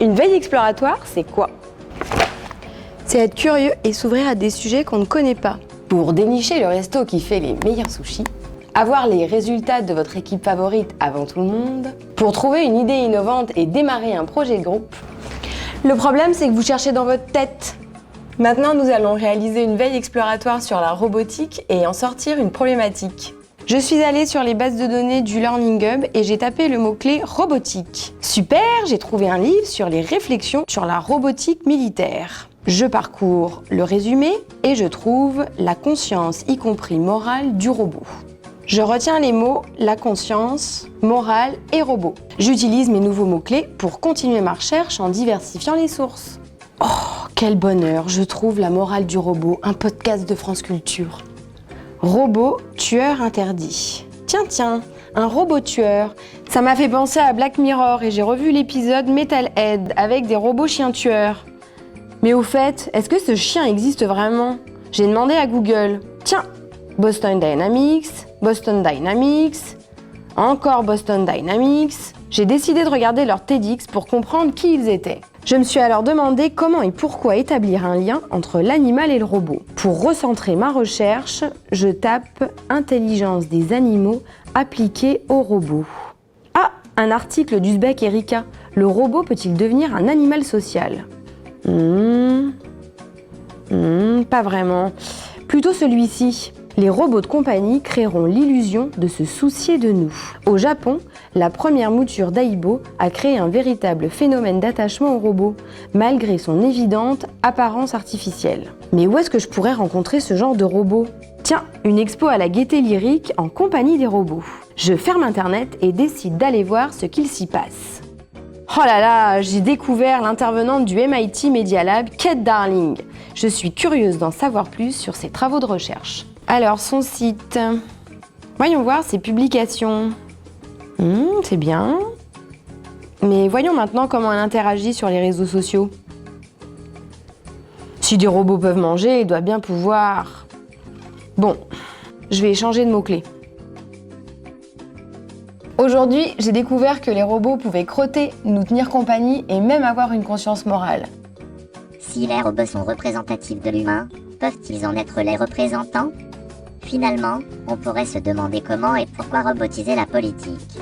Une veille exploratoire, c'est quoi? C'est être curieux et s'ouvrir à des sujets qu'on ne connaît pas. Pour dénicher le resto qui fait les meilleurs sushis, avoir les résultats de votre équipe favorite avant tout le monde, pour trouver une idée innovante et démarrer un projet de groupe. Le problème, c'est que vous cherchez dans votre tête. Maintenant, nous allons réaliser une veille exploratoire sur la robotique et en sortir une problématique. Je suis allée sur les bases de données du Learning Hub et j'ai tapé le mot-clé robotique. Super, j'ai trouvé un livre sur les réflexions sur la robotique militaire. Je parcours le résumé et je trouve la conscience, y compris morale, du robot. Je retiens les mots la conscience, morale et robot. J'utilise mes nouveaux mots-clés pour continuer ma recherche en diversifiant les sources. Oh, quel bonheur, je trouve La morale du robot, un podcast de France Culture. Robot tueur interdit. Tiens, un robot tueur. Ça m'a fait penser à Black Mirror et j'ai revu l'épisode Metalhead avec des robots chiens tueurs. Mais au fait, est-ce que ce chien existe vraiment? J'ai demandé à Google. Tiens, Boston Dynamics, encore Boston Dynamics. J'ai décidé de regarder leur TEDx pour comprendre qui ils étaient. Je me suis alors demandé comment et pourquoi établir un lien entre l'animal et le robot. Pour recentrer ma recherche, je tape « Intelligence des animaux appliquée aux robots ». Ah, un article d'Uzbek Erika. Le robot peut-il devenir un animal social? Pas vraiment. Plutôt celui-ci. Les robots de compagnie créeront l'illusion de se soucier de nous. Au Japon, la première mouture d'Aibo a créé un véritable phénomène d'attachement au robot, malgré son évidente apparence artificielle. Mais où est-ce que je pourrais rencontrer ce genre de robot? Tiens, une expo à la Gaîté Lyrique en compagnie des robots. Je ferme Internet et décide d'aller voir ce qu'il s'y passe. Oh là là, j'ai découvert l'intervenante du MIT Media Lab, Kate Darling. Je suis curieuse d'en savoir plus sur ses travaux de recherche. Alors, son site. Voyons voir ses publications. C'est bien. Mais voyons maintenant comment elle interagit sur les réseaux sociaux. Si des robots peuvent manger, ils doivent bien pouvoir... Bon, je vais changer de mots-clés. Aujourd'hui, j'ai découvert que les robots pouvaient crotter, nous tenir compagnie et même avoir une conscience morale. Si les robots sont représentatifs de l'humain, peuvent-ils en être les représentants? Finalement, on pourrait se demander comment et pourquoi robotiser la politique.